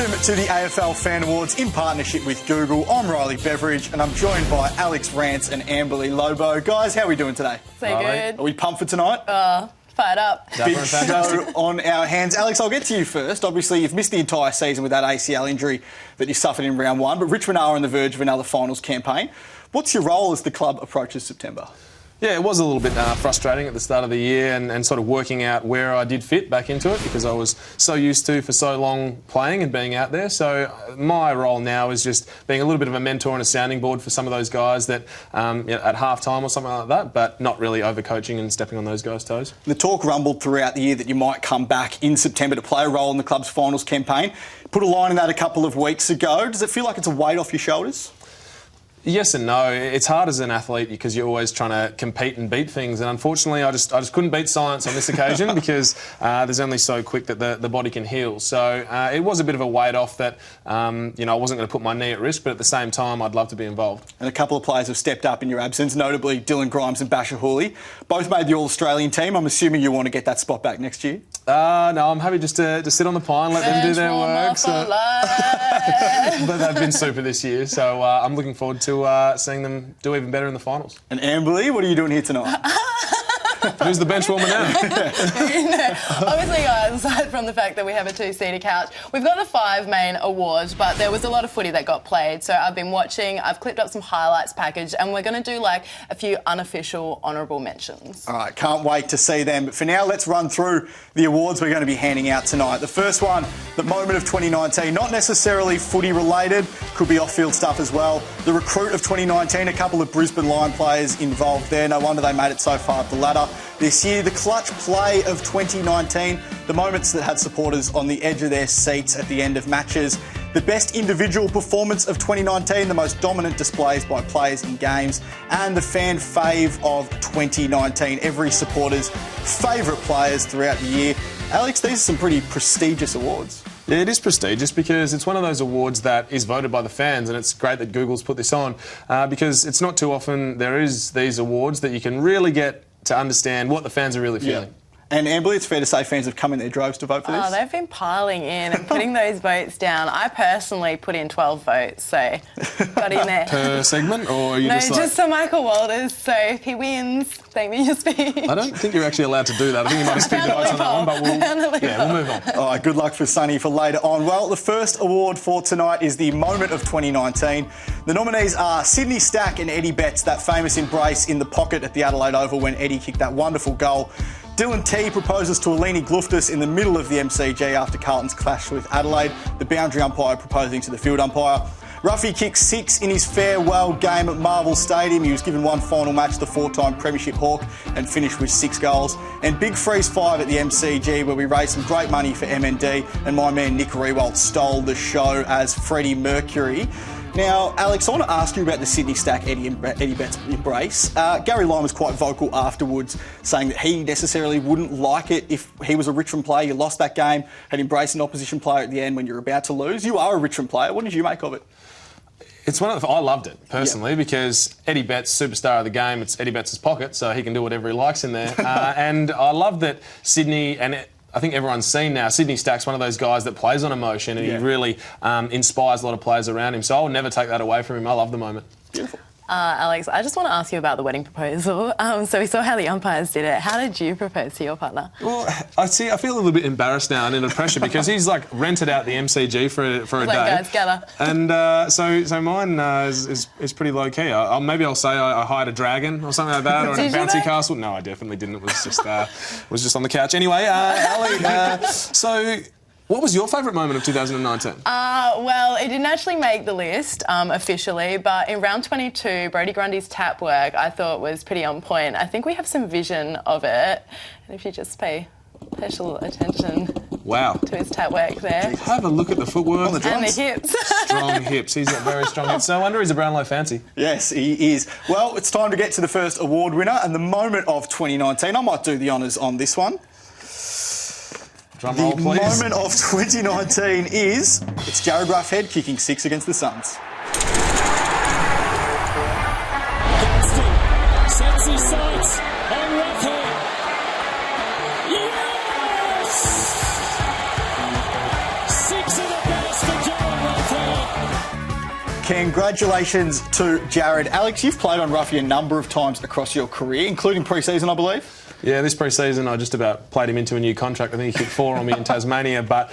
Welcome to the AFL Fan Awards in partnership with Google. I'm Riley Beveridge and I'm joined by Alex Rance and Amberly Lobo. Guys, how are we doing today? So good. Are we pumped for tonight? Fired up. Big show on our hands. Alex, I'll get to you first. Obviously, you've missed the entire season with that ACL injury that you suffered in round one, but Richmond are on the verge of another finals campaign. What's your role as the club approaches September? Yeah, it was a little bit frustrating at the start of the year and sort of working out where I did fit back into it because I was so used to for so long playing and being out there. So my role now is just being a little bit of a mentor and a sounding board for some of those guys that at half-time or something like that, but not really over-coaching and stepping on those guys' toes. The talk rumbled throughout the year that you might come back in September to play a role in the club's finals campaign. Put a line in that a couple of weeks ago. Does it feel like it's a weight off your shoulders? Yes and no. It's hard as an athlete because you're always trying to compete and beat things, and unfortunately I just couldn't beat science on this occasion because there's only so quick that the body can heal. So it was a bit of a weight off that I wasn't going to put my knee at risk, but at the same time I'd love to be involved. And a couple of players have stepped up in your absence, notably Dylan Grimes and Basher Hooley. Both made the All-Australian team. I'm assuming you want to get that spot back next year? No, I'm happy just to sit on the pine, let them do their work. So. But they've been super this year, so I'm looking forward to seeing them do even better in the finals. And Amberly, what are you doing here tonight? Who's the bench warmer now? Obviously, guys, aside from the fact that we have a two-seater couch, we've got the 5 main awards, but there was a lot of footy that got played. So I've been watching, I've clipped up some highlights package, and we're going to do like a few unofficial honourable mentions. All right, can't wait to see them. But for now, let's run through the awards we're going to be handing out tonight. The first one, the moment of 2019, not necessarily footy related, could be off-field stuff as well. The recruit of 2019, a couple of Brisbane Lion players involved there. No wonder they made it so far up the ladder this year. The clutch play of 2019, the moments that had supporters on the edge of their seats at the end of matches. The best individual performance of 2019, the most dominant displays by players in games, and the fan fave of 2019, every supporter's favourite players throughout the year. Alex, these are some pretty prestigious awards. Yeah, it is prestigious because it's one of those awards that is voted by the fans, and it's great that Google's put this on because it's not too often there is these awards that you can really get to understand what the fans are really feeling. Yeah. And Amberly, it's fair to say fans have come in their droves to vote for this? Oh, they've been piling in and putting those votes down. I personally put in 12 votes, so got in there. Per segment, or are you just for Michael Walters, so if he wins, thank me your speech. I don't think you're actually allowed to do that. I think you might have speak the votes on that one, but we'll move on. All right, good luck for Sonny for later on. Well, the first award for tonight is the moment of 2019. The nominees are Sydney Stack and Eddie Betts, that famous embrace in the pocket at the Adelaide Oval when Eddie kicked that wonderful goal. Dylan T proposes to Eleni Gluftis in the middle of the MCG after Carlton's clash with Adelaide, the boundary umpire proposing to the field umpire. Ruffy kicked 6 in his farewell game at Marvel Stadium. He was given one final match, the 4-time Premiership Hawk, and finished with 6 goals. And Big Freeze 5 at the MCG, where we raised some great money for MND, and my man Nick Rewalt stole the show as Freddie Mercury. Now, Alex, I want to ask you about the Sydney Stack Eddie Betts embrace. Gary Lyon was quite vocal afterwards, saying that he necessarily wouldn't like it if he was a Richmond player. You lost that game, had embraced an opposition player at the end when you're about to lose. You are a Richmond player. What did you make of it? It's I loved it personally because Eddie Betts, superstar of the game. It's Eddie Betts' pocket, so he can do whatever he likes in there. And I love that Sydney I think everyone's seen now, Sydney Stack's one of those guys that plays on emotion and he really inspires a lot of players around him. So I'll never take that away from him. I love the moment. Beautiful. Alex, I just want to ask you about the wedding proposal. So we saw how the umpires did it. How did you propose to your partner? Well, I feel a little bit embarrassed now and under pressure because he's like rented out the MCG for a day. Guys, gather. And so mine is pretty low key. Maybe I'll say I hired a dragon or something like that, or a bouncy castle. No, I definitely didn't. It was just on the couch. Anyway, Ali, so. What was your favourite moment of 2019? Well, it didn't actually make the list officially, but in round 22, Brodie Grundy's tap work I thought was pretty on point. I think we have some vision of it, and if you just pay special attention to his tap work there. Have a look at the footwork. And the hips. Strong hips. He's got very strong hips. So I wonder he's a Brownlow fancy. Yes, he is. Well, it's time to get to the first award winner and the moment of 2019. I might do the honours on this one. Drum roll, please. The moment of 2019 is it's Jared Roughead kicking 6 against the Suns. Gaston sets his sights on Roughead. Yes! 6 in the basket congratulations to Jared. Alex, you've played on Ruffy a number of times across your career, including pre-season, I believe. Yeah, this pre-season I just about played him into a new contract. I think he kicked 4 on me in Tasmania. But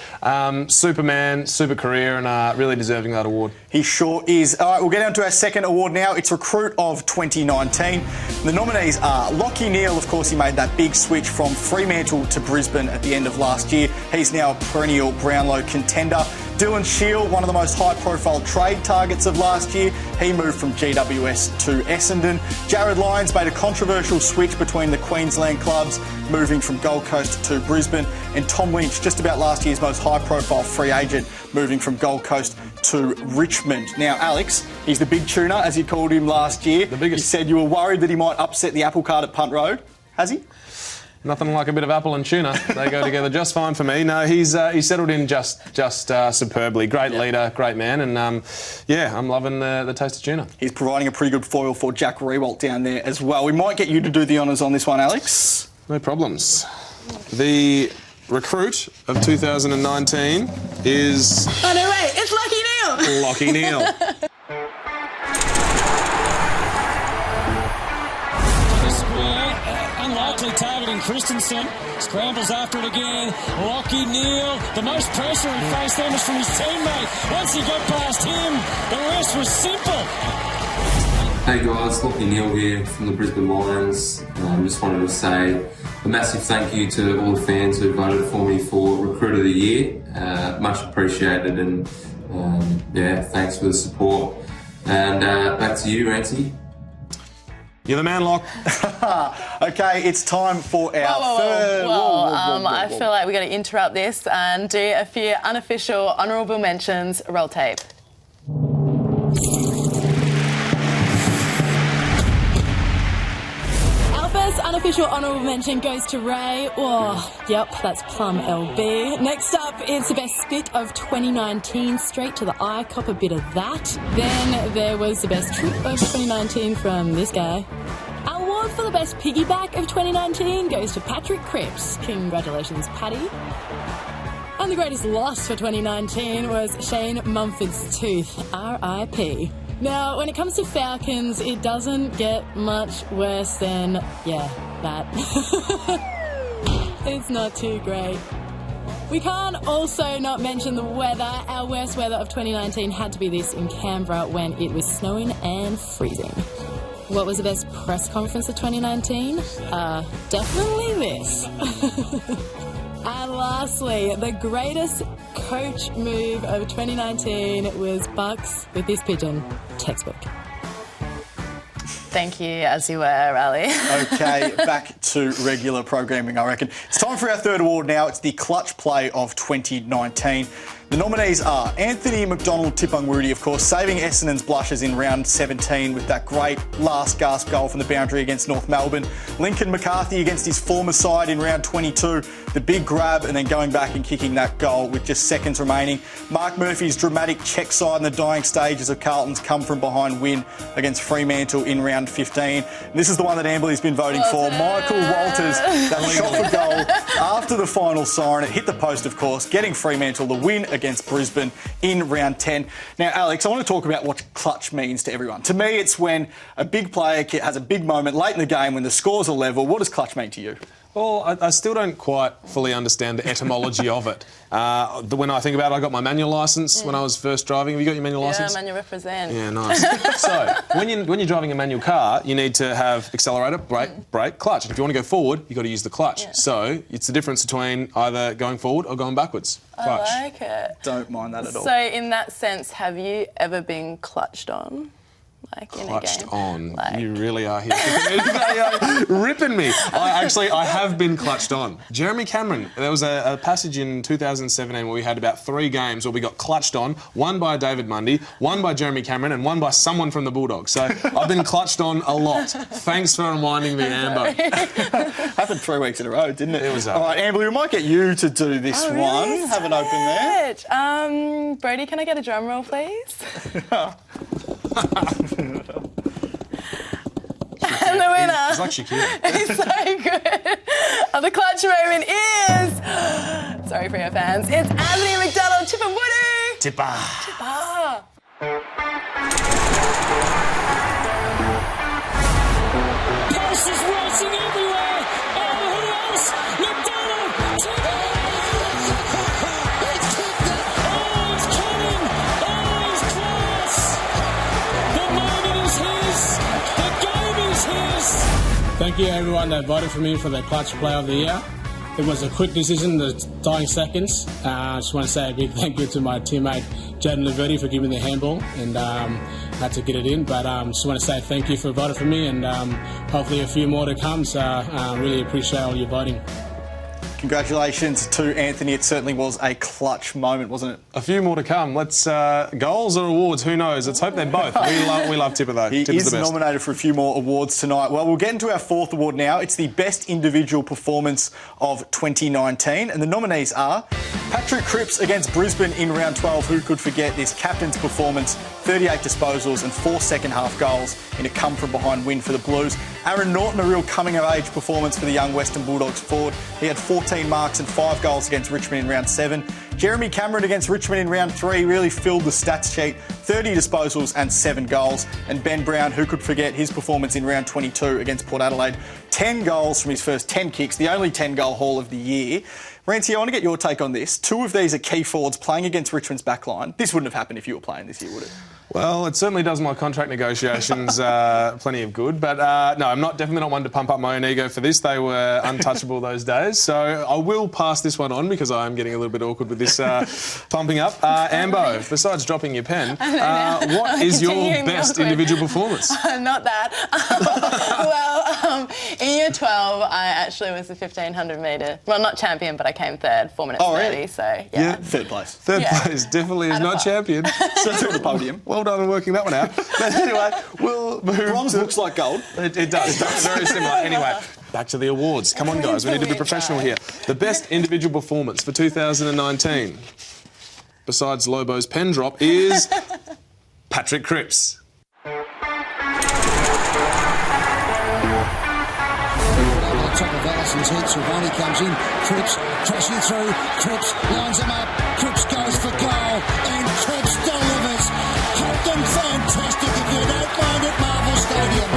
Superman, super career, and really deserving that award. He sure is. All right, we'll get on to our second award now. It's Recruit of 2019. The nominees are Lachie Neale. Of course, he made that big switch from Fremantle to Brisbane at the end of last year. He's now a perennial Brownlow contender. Dylan Shield, one of the most high-profile trade targets of last year. He moved from GWS to Essendon. Jared Lyons made a controversial switch between the Queensland clubs, moving from Gold Coast to Brisbane. And Tom Lynch, just about last year's most high-profile free agent, moving from Gold Coast to Richmond. Now, Alex, he's the big tuna, as you called him last year. The biggest. You said you were worried that he might upset the apple cart at Punt Road. Has he? Nothing like a bit of apple and tuna. They go together just fine for me. No, he's settled in just superbly. Great leader, great man, and I'm loving the taste of tuna. He's providing a pretty good foil for Jack Riewoldt down there as well. We might get you to do the honours on this one, Alex. No problems. The recruit of 2019 is... Oh, no, wait, it's Lachie Neale! Lachie Neale. Unlikely targeting Christensen. Scrambles after it again. Lachie Neale. The most pressure he faced then was from his teammate. Once he got past him, the rest was simple. Hey guys, Lachie Neale here from the Brisbane Lions. Just wanted to say a massive thank you to all the fans who voted for me for Recruit of the Year. Much appreciated, and thanks for the support. And back to you, Rancy. You're the man, Lock. Okay, it's time for our third... I feel like we've got to interrupt this and do a few unofficial honourable mentions. Roll tape. Our first unofficial honourable mention goes to Ray. Oh, yep, that's Plum LB. Next up, it's the best spit of 2019. Straight to the eye, cop a bit of that. Then there was the best trip of 2019 from this guy. Our award for the best piggyback of 2019 goes to Patrick Cripps. Congratulations, Paddy. And the greatest loss for 2019 was Shane Mumford's tooth. R.I.P. Now, when it comes to Falcons, it doesn't get much worse than, that. It's not too great. We can't also not mention the weather. Our worst weather of 2019 had to be this in Canberra when it was snowing and freezing. What was the best press conference of 2019? Definitely this. And lastly, the greatest coach move of 2019 was Bucks with this pigeon. Textbook. Thank you, as you were, Riley. Okay, back to regular programming, I reckon. It's time for our third award now. It's the Clutch Play of 2019. The nominees are Anthony McDonald-Tipungwuti, of course, saving Essendon's blushes in round 17 with that great last-gasp goal from the boundary against North Melbourne. Lincoln McCarthy against his former side in round 22, the big grab and then going back and kicking that goal with just seconds remaining. Mark Murphy's dramatic check side in the dying stages of Carlton's come-from-behind win against Fremantle in round 15. And this is the one that Amberley's been voting for. Michael Walters, that shot for goal after the final siren. It hit the post, of course, getting Fremantle the win against Brisbane in round 10. Now, Alex, I want to talk about what clutch means to everyone. To me, it's when a big player has a big moment late in the game when the scores are level. What does clutch mean to you? Well, I still don't quite fully understand the etymology of it. When I think about it, I got my manual licence when I was first driving. Have you got your manual licence? Yeah, manual represent. Yeah, nice. So, when you're driving a manual car, you need to have accelerator, brake, clutch. And if you want to go forward, you've got to use the clutch. Yeah. So, it's the difference between either going forward or going backwards. Clutch. I like it. Don't mind that at all. So, in that sense, have you ever been clutched on? Like in clutched a game. On. Like... You really are here. Ripping me. I have been clutched on. Jeremy Cameron, there was a passage in 2017 where we had about 3 games where we got clutched on, one by David Mundy, one by Jeremy Cameron and one by someone from the Bulldogs. So I've been clutched on a lot. Thanks for reminding me, Amber. Happened 3 weeks in a row, didn't it? It was all right, Amber, we might get you to do this one. Really? Have an open there. Brody, can I get a drum roll, please? And the winner. It's like Shakira. He's so good. And the clutch moment is... Sorry for your fans. It's Anthony McDonald-Tipungwuti. Tipper. Tipper. Thank you everyone that voted for me for the Clutch Player of the Year. It was a quick decision, the dying seconds. I just want to say a big thank you to my teammate Jaden Laverty for giving me the handball and had to get it in. But just want to say thank you for voting for me and hopefully a few more to come. So really appreciate all your voting. Congratulations to Anthony. It certainly was a clutch moment, wasn't it? A few more to come. Let's goals or awards? Who knows? Let's hope they're both. We love Tipper though. He Tipper's is the best. nominated for a few more awards tonight. Well, we'll get into our fourth award now. It's the best individual performance of 2019, and the nominees are Patrick Cripps against Brisbane in round 12. Who could forget this captain's performance? 38 disposals and 4 second-half goals in a come-from-behind win for the Blues. Aaron Norton, a real coming-of-age performance for the young Western Bulldogs forward. He had 14 marks and 5 goals against Richmond in round 7. Jeremy Cameron against Richmond in round 3 really filled the stats sheet. 30 disposals and 7 goals. And Ben Brown, who could forget his performance in round 22 against Port Adelaide. 10 goals from his first 10 kicks, the only 10-goal haul of the year. Rancy, I want to get your take on this. 2 of these are key forwards playing against Richmond's backline. This wouldn't have happened if you were playing this year, would it? Well, it certainly does my contract negotiations plenty of good. But no, I'm definitely not one to pump up my own ego for this. They were untouchable those days. So I will pass this one on because I'm getting a little bit awkward with this pumping up. Ambo, besides dropping your pen, what is your best individual performance? Not that. Well, in year 12, I actually was the 1500 metre. Well, not champion, but I came third, 4 minutes 30. Really? So, yeah. Third place. Third place definitely is not champion. So to the podium. Well done on working that one out. But anyway, we'll move. Bronze looks like gold. It does. Very similar. Anyway, back to the awards. Come on, guys. We need to be professional here. The best individual performance for 2019, besides Lobo's pen drop, is Patrick Cripps. Top of Allison's head, Silvani comes in, Cripps crashing through, Cripps lines him up, Cripps goes for goal, and Cripps delivers. Captain fantastic if you don't mind at Marvel Stadium.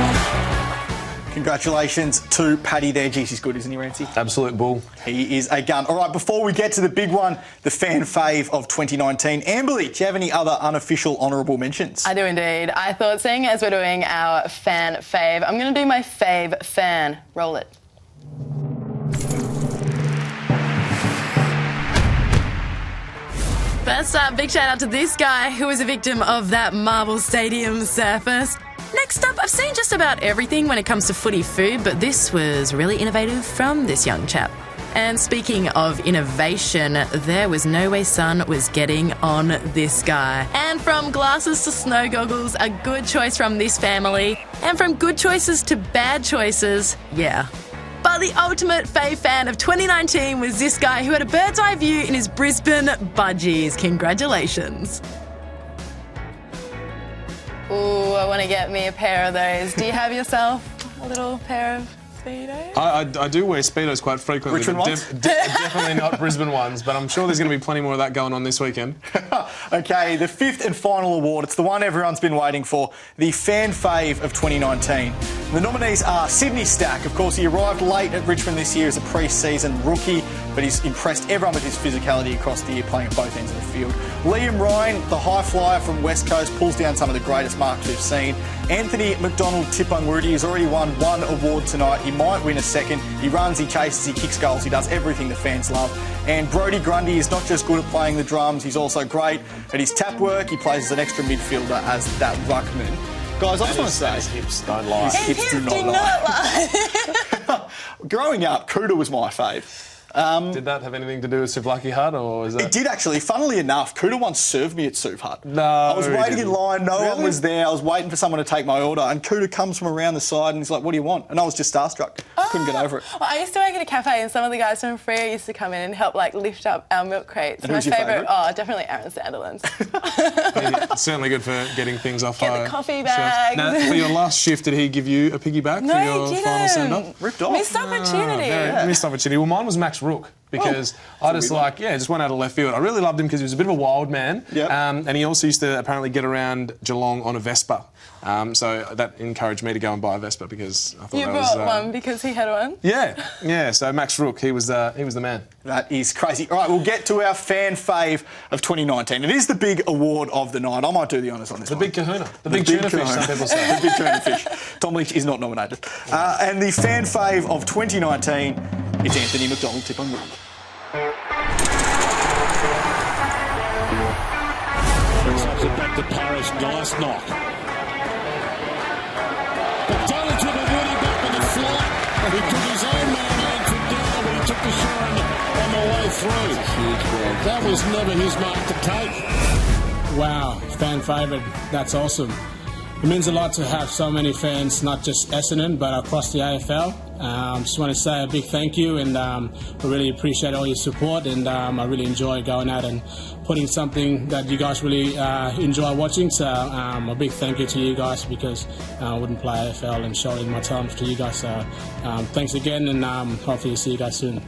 Congratulations to Paddy there. Jeez, he's good, isn't he, Rancy? Absolute bull. He is a gun. All right, before we get to the big one, the fan fave of 2019, Amberly, do you have any other unofficial honourable mentions? I do indeed. I thought, seeing as we're doing our fan fave, I'm going to do my fave fan. Roll it. First up, big shout out to this guy who was a victim of that Marvel Stadium surface. Next up, I've seen just about everything when it comes to footy food, but this was really innovative from this young chap. And speaking of innovation, there was no way Sun was getting on this guy. And from glasses to snow goggles, a good choice from this family. And from good choices to bad choices, yeah. But the ultimate fave fan of 2019 was this guy who had a bird's eye view in his Brisbane budgies. Congratulations. Ooh, I want to get me a pair of those. Do you have yourself a little pair of Speedos? I do wear Speedos quite frequently. Richmond ones? Definitely not Brisbane ones, but I'm sure there's going to be plenty more of that going on this weekend. Okay, the 5th and final award. It's the one everyone's been waiting for, the fan fave of 2019. The nominees are Sydney Stack. Of course, he arrived late at Richmond this year as a pre-season rookie, but he's impressed everyone with his physicality across the year, playing at both ends of the field. Liam Ryan, the high flyer from West Coast, pulls down some of the greatest marks we've seen. Anthony McDonald-Tipungwuti has already won 1 award tonight. He might win a second. He runs, he chases, he kicks goals. He does everything the fans love. And Brodie Grundy is not just good at playing the drums, he's also great at his tap work. He plays as an extra midfielder as that ruckman. Guys, I just want to say... His hips don't lie. His hips do not lie. Growing up, Kuda was my fave. Did that have anything to do with Suvlaki Hut, or was that... It did, actually. Funnily enough, Kuda once served me at Suv Hut. No, I was waiting in line, no one was there. I was waiting for someone to take my order, and Kuda comes from around the side and he's like, what do you want? And I was just starstruck. Couldn't get over it. Well, I used to work at a cafe, and some of the guys from Freo used to come in and help lift up our milk crates. And who's your favourite? Oh, definitely Aaron Sandilands. It's certainly good for getting things off. Get the coffee bags. Now, for your last shift, did he give you a piggyback for your final send-off? Ripped off. Missed opportunity. Missed opportunity. Well, mine was Max Rook. because I just just went out of left field. I really loved him because he was a bit of a wild man. Yep. And he also used to apparently get around Geelong on a Vespa. So that encouraged me to go and buy a Vespa because I thought You that was... bought one because he had one? Yeah. So Max Rook, he was the man. That is crazy. All right, we'll get to our fan fave of 2019. It is the big award of the night. I might do the honours on this one. The big kahuna. The big tuna fish, some people say. The big tuna fish. Tom Leach is not nominated. And the fan fave of 2019 is Anthony McDonald. Tip on the week. Subs it back to Parrish. Nice knock. McDonald's with a woody back with a flight. He took his own man Andrew down, but he took the shot on the way through. That was never his mark to take. Wow, fan favourite. That's awesome. It means a lot to have so many fans, not just Essendon, but across the AFL. Just want to say a big thank you, and I really appreciate all your support, and I really enjoy going out and putting something that you guys really enjoy watching. So a big thank you to you guys, because I wouldn't play AFL and showing my talent to you guys. So thanks again, and hopefully see you guys soon.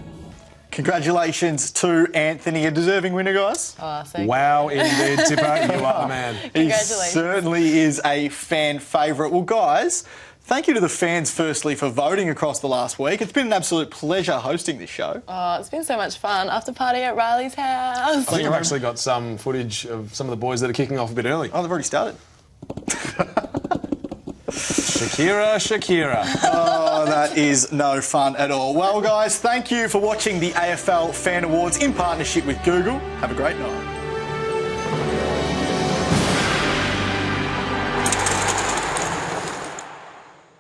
Congratulations to Anthony, a deserving winner, guys. Oh, thank Wow, indeed, Tipper. You are the man. He certainly is a fan favourite. Well, guys, thank you to the fans, firstly, for voting across the last week. It's been an absolute pleasure hosting this show. Oh, it's been so much fun. After party at Riley's house. I think I've actually got some footage of some of the boys that are kicking off a bit early. Oh, they've already started. Shakira. Oh, that is no fun at all. Well, guys, thank you for watching the AFL Fan Awards in partnership with Google. Have a great night.